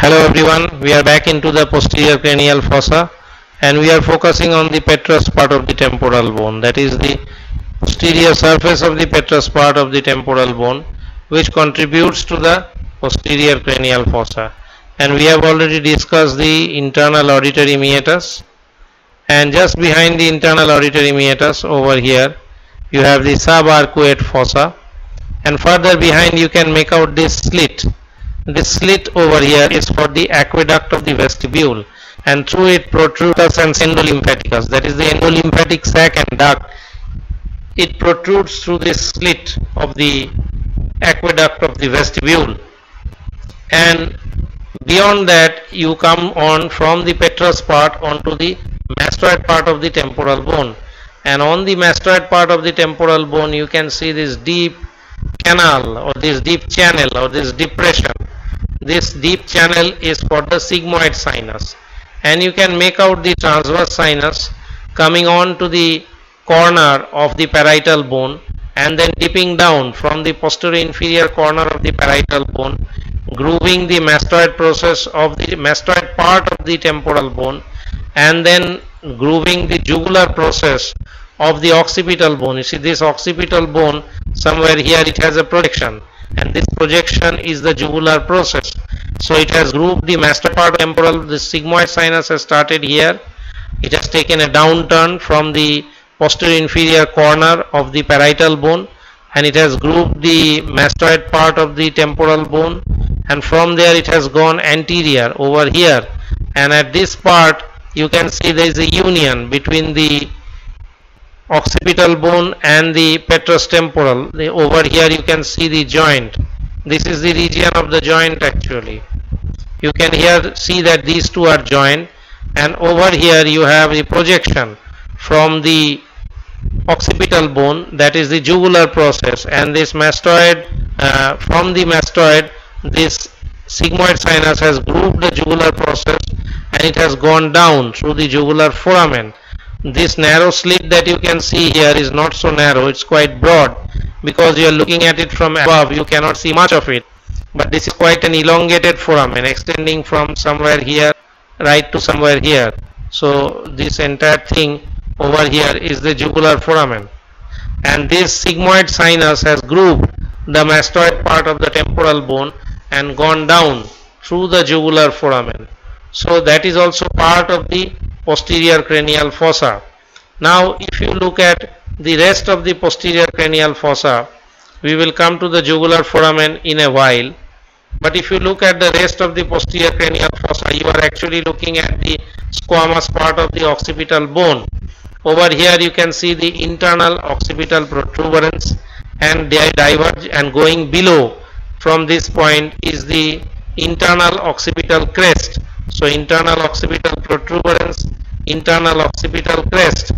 Hello everyone, we are back into the posterior cranial fossa and we are focusing on the petrous part of the temporal bone, that is the posterior surface of the petrous part of the temporal bone, which contributes to the posterior cranial fossa. And we have already discussed the internal auditory meatus, and just behind the internal auditory meatus over here you have the subarcuate fossa, and further behind you can make out this slit. This slit over here is for the aqueduct of the vestibule, and through it protrudes and endolymphaticus, that is the endolymphatic sac and duct. It protrudes through this slit of the aqueduct of the vestibule, and beyond that you come on from the petrous part onto the mastoid part of the temporal bone, and on the mastoid part of the temporal bone you can see this deep canal or this deep channel or this depression. This deep channel is for the sigmoid sinus, and you can make out the transverse sinus coming on to the corner of the parietal bone and then dipping down from the posterior inferior corner of the parietal bone, grooving the mastoid process of the mastoid part of the temporal bone, and then grooving the jugular process of the occipital bone. You see this occipital bone, somewhere here it has a projection, and this projection is the jugular process. So it has grooved the mastoid part of temporal. The sigmoid sinus has started here. It has taken a downturn from the posterior inferior corner of the parietal bone, and it has grooved the mastoid part of the temporal bone, and from there it has gone anterior over here, and at this part you can see there is a union between the occipital bone and the petrous temporal. Over here you can see the joint. This is the region of the joint actually. You can here see that these two are joined, and over here you have the projection from the occipital bone, that is the jugular process, and this mastoid, from the mastoid this sigmoid sinus has grooved the jugular process and it has gone down through the jugular foramen. This narrow slit that you can see here is not so narrow, it's quite broad, because you are looking at it from above, you cannot see much of it, but this is quite an elongated foramen extending from somewhere here right to somewhere here. So this entire thing over here is the jugular foramen, and this sigmoid sinus has grooved the mastoid part of the temporal bone and gone down through the jugular foramen. So that is also part of the posterior cranial fossa. Now if you look at the rest of the posterior cranial fossa, we will come to the jugular foramen in a while, but if you look at the rest of the posterior cranial fossa, you are actually looking at the squamous part of the occipital bone. Over here you can see the internal occipital protuberance, and they diverge, and going below from this point is the internal occipital crest. So internal occipital protuberance, internal occipital crest,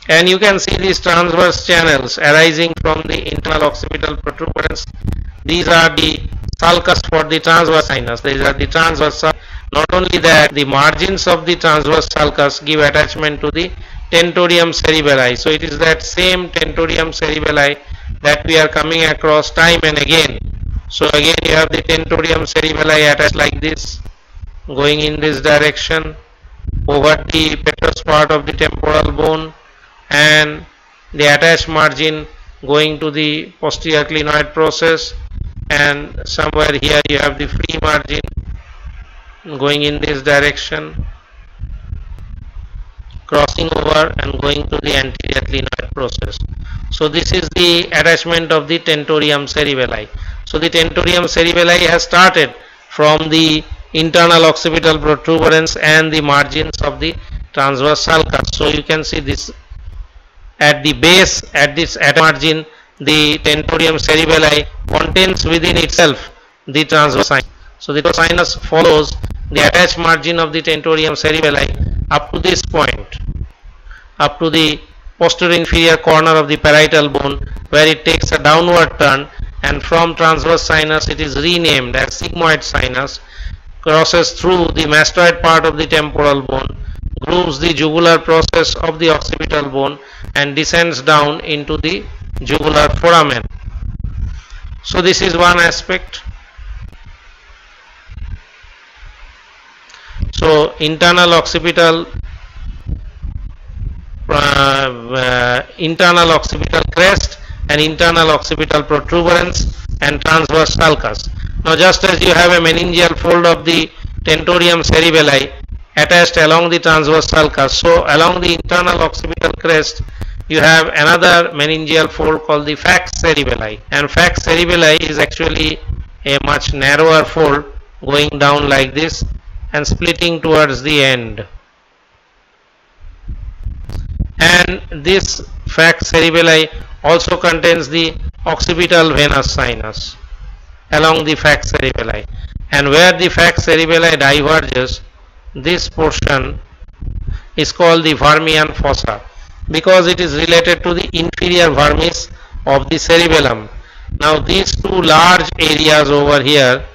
and you can see these transverse channels arising from the internal occipital protuberance. These are the sulcus for the transverse sinus. These are the transverse. Not only that, the margins of the transverse sulcus give attachment to the tentorium cerebelli. So it is that same tentorium cerebelli that we are coming across time and again. So again you have the tentorium cerebelli attached like this, going in this direction over the petrous part of the temporal bone, and the attached margin going to the posterior clinoid process, and somewhere here you have the free margin going in this direction, crossing over and going to the anterior clinoid process. So this is the attachment of the tentorium cerebelli. So the tentorium cerebelli has started from the internal occipital protuberance and the margins of the transverse sulcus. So you can see this at the base, at this margin, the tentorium cerebelli contains within itself the transverse sinus. So the sinus follows the attached margin of the tentorium cerebelli up to this point, up to the posterior inferior corner of the parietal bone, where it takes a downward turn, and from transverse sinus it is renamed as sigmoid sinus, crosses through the mastoid part of the temporal bone, grooves the jugular process of the occipital bone, and descends down into the jugular foramen. So this is one aspect. So internal occipital crest and internal occipital protuberance and transverse sulcus. Now just as you have a meningeal fold of the tentorium cerebelli attached along the transverse sulcus, so along the internal occipital crest you have another meningeal fold called the falx cerebelli, and falx cerebelli is actually a much narrower fold going down like this and splitting towards the end. And this falx cerebelli also contains the occipital venous sinus along the falx cerebelli, and where the falx cerebelli diverges, this portion is called the Vermian fossa, because it is related to the inferior vermis of the cerebellum. Now these two large areas over here,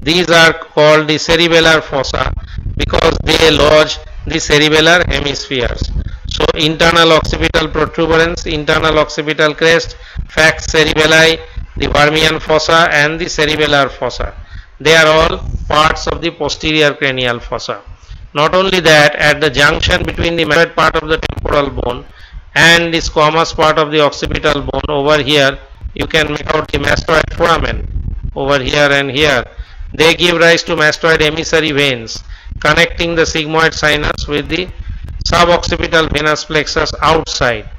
these are called the cerebellar fossa because they lodge the cerebellar hemispheres. So internal occipital protuberance, internal occipital crest, falx cerebelli, the Vermian fossa and the cerebellar fossa, they are all parts of the posterior cranial fossa. Not only that, at the junction between the mastoid part of the temporal bone and the squamous part of the occipital bone, over here you can make out the mastoid foramen over here and here. They give rise to mastoid emissary veins connecting the sigmoid sinus with the suboccipital venous plexus outside.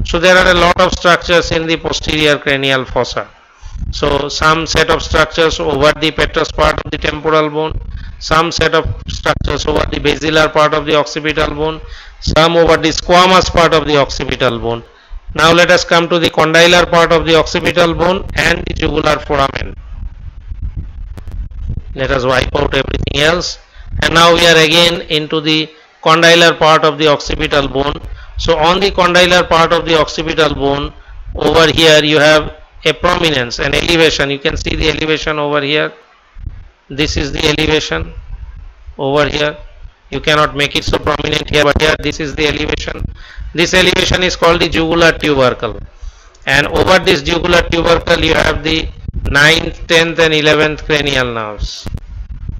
So there are a lot of structures in the posterior cranial fossa. So some set of structures over the petrous part of the temporal bone, some set of structures over the basilar part of the occipital bone, some over the squamous part of the occipital bone. Now let us come to the condylar part of the occipital bone and the jugular foramen. Let us wipe out everything else, and now we are again into the condylar part of the occipital bone. So on the condylar part of the occipital bone, over here you have a prominence, an elevation. You can see the elevation over here. This is the elevation over here. You cannot make it so prominent here, but here this is the elevation. This elevation is called the jugular tubercle, and over this jugular tubercle you have the 9th, 10th and 11th cranial nerves.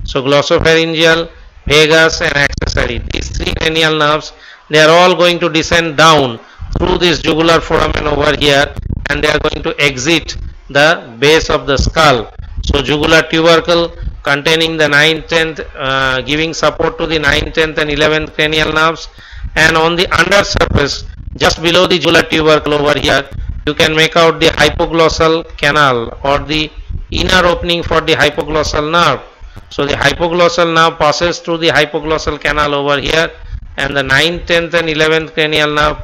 So glossopharyngeal, vagus and accessory, these three cranial nerves, they are all going to descend down through this jugular foramen over here, and they are going to exit the base of the skull. So jugular tubercle containing the 9th, 10th, giving support to the 9th, 10th and 11th cranial nerves, and on the under surface just below the jugular tubercle over here you can make out the hypoglossal canal or the inner opening for the hypoglossal nerve. So the hypoglossal nerve passes through the hypoglossal canal over here, and the 9th, 10th and 11th cranial nerve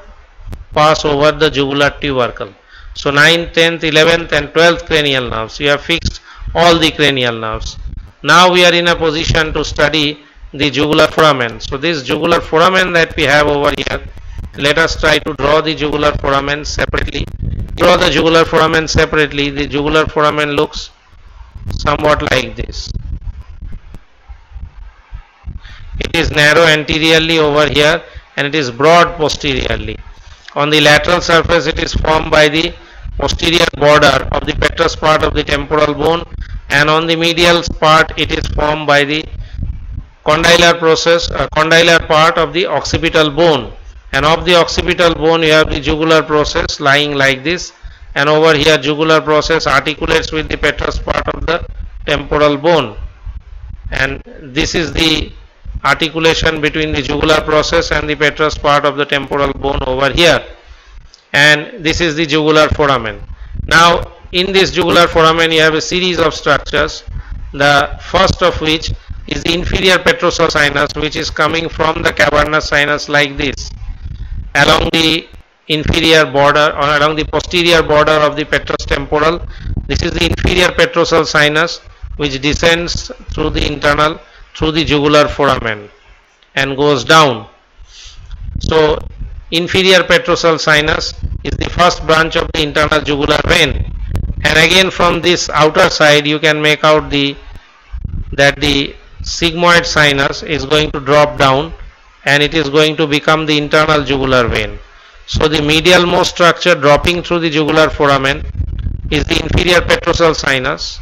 pass over the jugular tubercle. So 9th, 10th, 11th and 12th cranial nerves, you have fixed all the cranial nerves. Now we are in a position to study the jugular foramen. So this jugular foramen that we have over here, let us try to draw the jugular foramen separately. Draw the jugular foramen separately. The jugular foramen looks somewhat like this. It is narrow anteriorly over here and it is broad posteriorly. On the lateral surface it is formed by the posterior border of the petrous part of the temporal bone, and on the medial part it is formed by the condylar part of the occipital bone, and of the occipital bone you have the jugular process lying like this, and over here jugular process articulates with the petrous part of the temporal bone, and this is the articulation between the jugular process and the petrous part of the temporal bone over here, and this is the jugular foramen. Now in this jugular foramen you have a series of structures, the first of which is the inferior petrossal sinus, which is coming from the cavernous sinus like this along the inferior border or along the posterior border of the petrous temporal. This is the inferior petrossal sinus which descends through the internal, through the jugular foramen and goes down. So inferior petrossal sinus is the first branch of the internal jugular vein, and again from this outer side you can make out that the sigmoid sinus is going to drop down and it is going to become the internal jugular vein. So the medial most structure dropping through the jugular foramen is the inferior petrossal sinus,